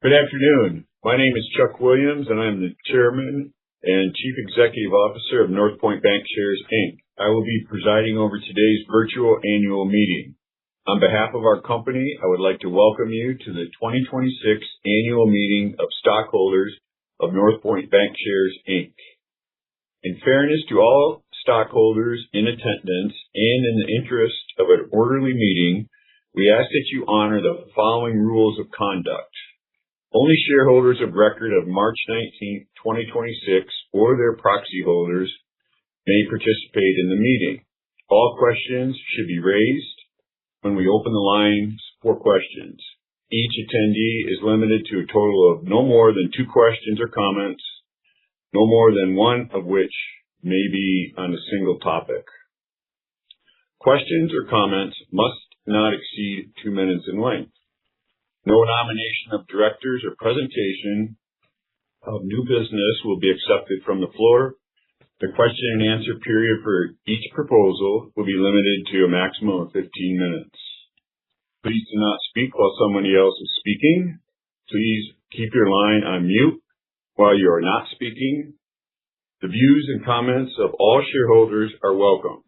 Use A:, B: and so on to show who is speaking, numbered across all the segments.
A: Good afternoon. My name is Chuck Williams, and I'm the Chairman and Chief Executive Officer of Northpointe Bankshares, Inc. I will be presiding over today's virtual annual meeting. On behalf of our company, I would like to welcome you to the 2026 Annual Meeting of Stockholders of Northpointe Bankshares, Inc. In fairness to all stockholders in attendance and in the interest of an orderly meeting, we ask that you honor the following rules of conduct. Only shareholders of record of March 19, 2026, or their proxy holders may participate in the meeting. All questions should be raised when we open the lines for questions. Each attendee is limited to a total of no more than 2 questions or comments, no more than one of which may be on a single topic. Questions or comments must not exceed 2 minutes in length. No nomination of directors or presentation of new business will be accepted from the floor. The question and answer period for each proposal will be limited to a maximum of 15 minutes. Please do not speak while somebody else is speaking. Please keep your line on mute while you are not speaking. The views and comments of all shareholders are welcome.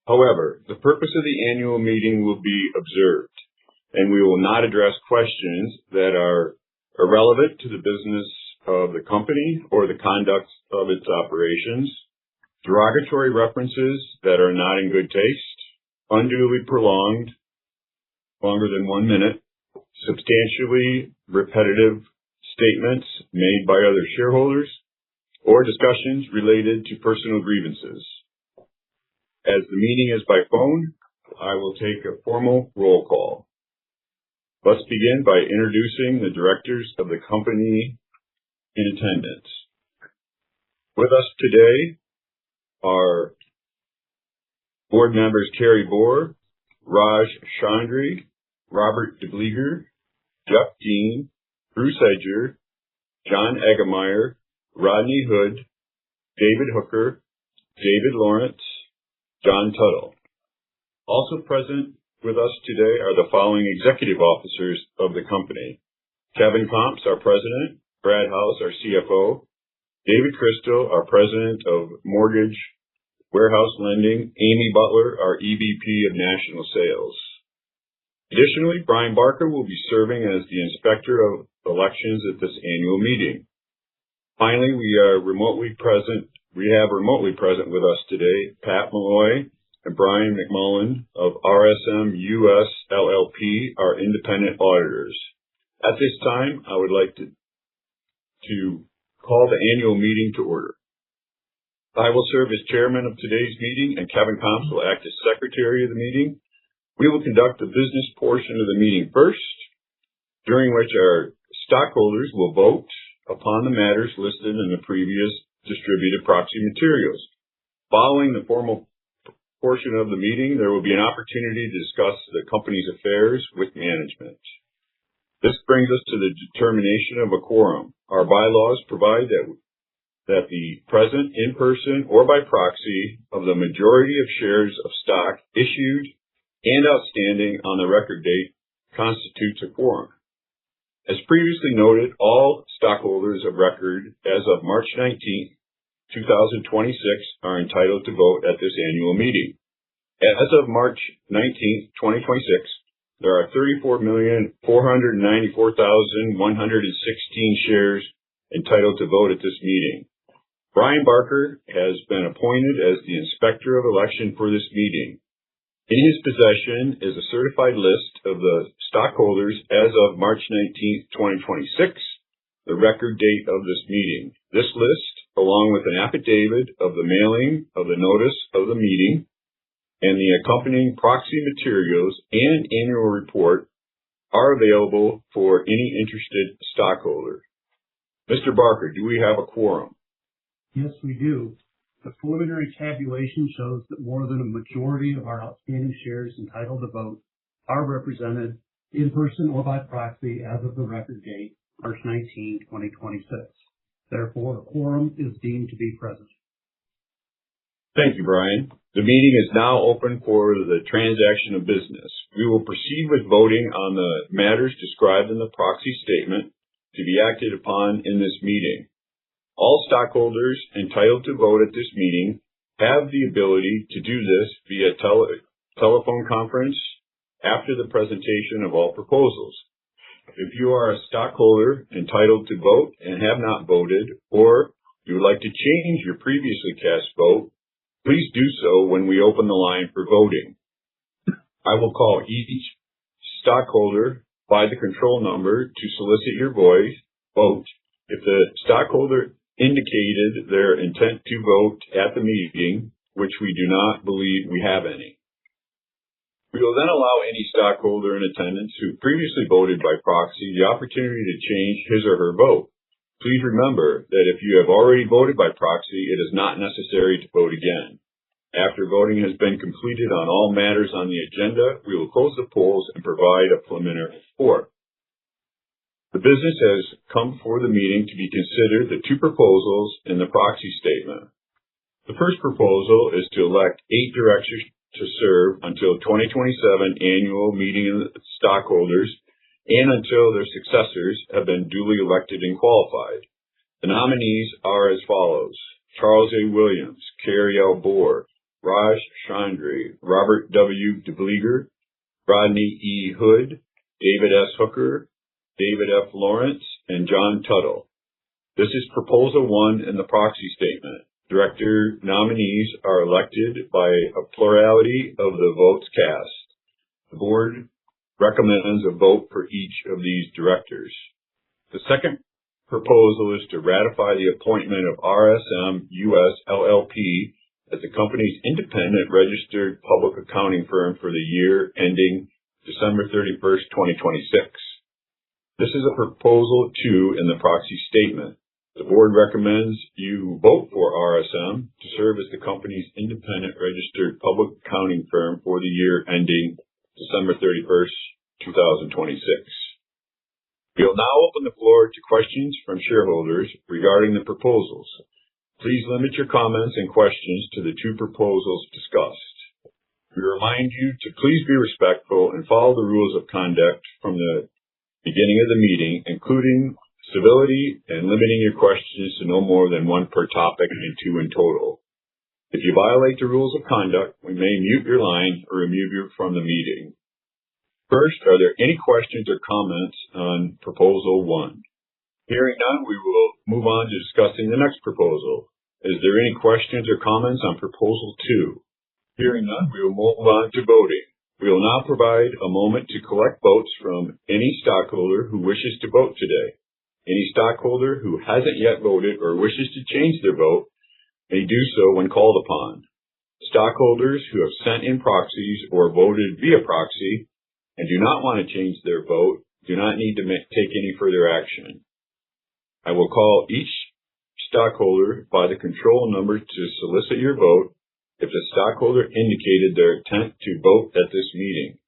A: However, the purpose of the annual meeting will be observed, and we will not address questions that are irrelevant to the business of the company or the conduct of its operations, derogatory references that are not in good taste, unduly prolonged, longer than 1 minute, substantially repetitive statements made by other shareholders, or discussions related to personal grievances. As the meeting is by phone, I will take a formal roll call. Let's begin by introducing the directors of the company in attendance. With us today are board members Terry Bohr, Raj Chandri, Robert DeBleeger, Jeff Dean, Bruce Edger, John Eggemeyer, Rodney Hood, David Hooker, David Lawrence, John Tuttle. Also present with us today are the following executive officers of the company: Kevin Comps, our president; Brad House, our CFO; David Crystal, our president of Mortgage Warehouse Lending; Amy Butler, our EVP of National Sales. Additionally, Brian Barker will be serving as the Inspector of Elections at this annual meeting. Finally, we have remotely present with us today Pat Malloy and Brian McMullen of RSM US LLP, our independent auditors. At this time, I would like to call the annual meeting to order. I will serve as chairman of today's meeting, and Kevin Comps will act as secretary of the meeting. We will conduct the business portion of the meeting first, during which our stockholders will vote upon the matters listed in the previous distributed proxy materials. Following the formal portion of the meeting, there will be an opportunity to discuss the company's affairs with management. This brings us to the determination of a quorum. Our bylaws provide that the present in person or by proxy of the majority of shares of stock issued and outstanding on the record date constitutes a quorum. As previously noted, all stockholders of record as of March 19, 2026 are entitled to vote at this annual meeting. As of March 19, 2026, there are 34,494,116 shares entitled to vote at this meeting. Brian Barker has been appointed as the Inspector of Election for this meeting. In his possession is a certified list of the stockholders as of March 19, 2026, the record date of this meeting. This list, along with an affidavit of the mailing of the notice of the meeting and the accompanying proxy materials and annual report, are available for any interested stockholder. Mr. Barker, do we have a quorum?
B: Yes, we do. The preliminary tabulation shows that more than a majority of our outstanding shares entitled to vote are represented in person or by proxy as of the record date, March 19, 2026. Therefore, a quorum is deemed to be present.
A: Thank you, Brian. The meeting is now open for the transaction of business. We will proceed with voting on the matters described in the proxy statement. to be acted upon in this meeting. All stockholders entitled to vote at this meeting have the ability to do this via telephone conference after the presentation of all proposals. If you are a stockholder entitled to vote and have not voted, or you would like to change your previously cast vote, please do so when we open the line for voting. I will call each stockholder by the control number to solicit your vote. If the stockholder indicated their intent to vote at the meeting, which we do not believe we have any. We will then allow any stockholder in attendance who previously voted by proxy the opportunity to change his or her vote. Please remember that if you have already voted by proxy, it is not necessary to vote again. After voting has been completed on all matters on the agenda, we will close the polls and provide a preliminary report. The business has come before the meeting to be considered the two proposals in the proxy statement. The first proposal is to elect 8 directors to serve until 2027 Annual Meeting of Stockholders and until their successors have been duly elected and qualified. The nominees are as follows: Charles A. Williams, Carrie L. Bohr, Raj Chandri, Robert W. DeBleeger, Rodney E. Hood, David S. Hooker, David F. Lawrence, and John Tuttle. This is Proposal 1 in the proxy statement. Director nominees are elected by a plurality of the votes cast. The board recommends a vote for each of these directors. The second proposal is to ratify the appointment of RSM US LLP as the company's independent registered public accounting firm for the year ending December 31st, 2026. This is a Proposal 2 in the proxy statement. The board recommends you vote for RSM to serve as the company's independent registered public accounting firm for the year ending December 31st, 2026. We will now open the floor to questions from shareholders regarding the proposals. Please limit your comments and questions to the two proposals discussed. We remind you to please be respectful and follow the rules of conduct from the beginning of the meeting, including civility and limiting your questions to no more than 1 per topic and 2 in total. If you violate the rules of conduct, we may mute your line or remove you from the meeting. First, are there any questions or comments on Proposal 1? Hearing none, we will move on to discussing the next proposal. Is there any questions or comments on Proposal 2? Hearing none, we will move on to voting. We will now provide a moment to collect votes from any stockholder who wishes to vote today. Any stockholder who hasn't yet voted or wishes to change their vote may do so when called upon. Stockholders who have sent in proxies or voted via proxy and do not want to change their vote do not need to take any further action. I will call each stockholder by the control number to solicit your vote if the stockholder indicated their intent to vote at this meeting,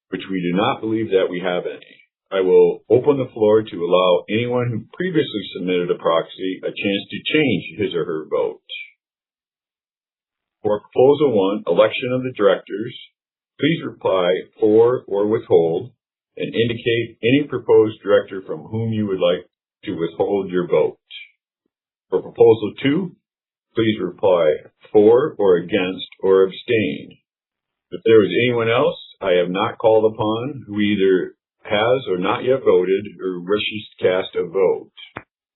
A: which we do not believe that we have any. I will open the floor to allow anyone who previously submitted a proxy a chance to change his or her vote. For Proposal 1, election of the directors, please reply for or withhold and indicate any proposed director from whom you would like to withhold your vote. For Proposal 2, please reply for or against or abstain. If there is anyone else I have not called upon who either has or not yet voted or wishes to cast a vote,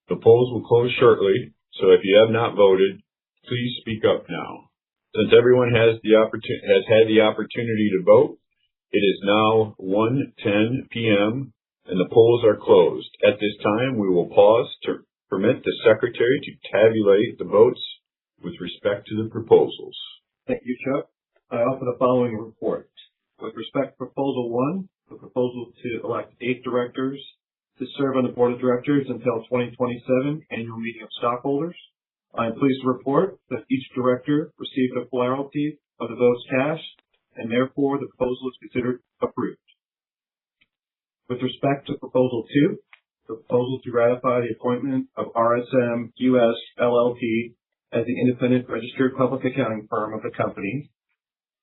A: the polls will close shortly, so if you have not voted, please speak up now. Since everyone has had the opportunity to vote, it is now 1:10 p.m. and the polls are closed. At this time, we will pause to permit the secretary to tabulate the votes with respect to the proposals.
C: Thank you, Chuck. I offer the following report. With respect to Proposal 1, the proposal to elect 8 directors to serve on the Board of Directors until 2027 Annual Meeting of Stockholders. I am pleased to report that each director received a plurality of the votes cast, and therefore the proposal is considered approved. With respect to Proposal 2, the proposal to ratify the appointment of RSM US LLP as the independent registered public accounting firm of the company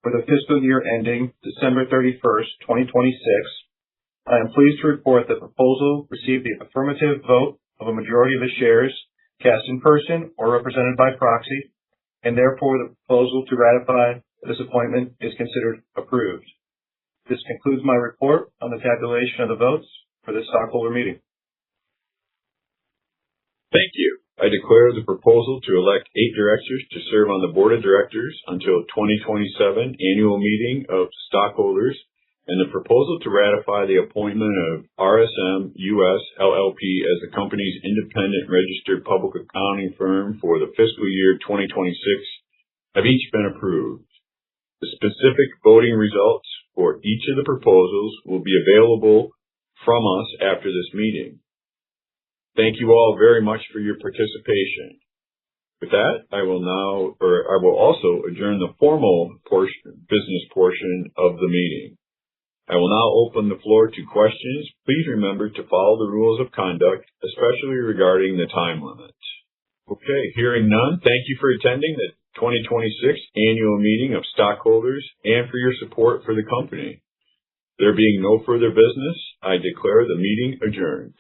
C: for the fiscal year ending December 31st, 2026, I am pleased to report that the proposal received the affirmative vote of a majority of the shares cast in person or represented by proxy, and therefore the proposal to ratify this appointment is considered approved. This concludes my report on the tabulation of the votes for this stockholder meeting.
A: Thank you. I declare the proposal to elect 8 directors to serve on the board of directors until 2027 annual meeting of stockholders, and the proposal to ratify the appointment of RSM US LLP as the company's independent registered public accounting firm for the fiscal year 2026 have each been approved. The specific voting results for each of the proposals will be available from us after this meeting. Thank you all very much for your participation. With that, I will also adjourn the formal business portion of the meeting. I will now open the floor to questions. Please remember to follow the rules of conduct, especially regarding the time limit. Okay, hearing none, thank you for attending the 2026 Annual Meeting of Stockholders and for your support for the company. There being no further business, I declare the meeting adjourned.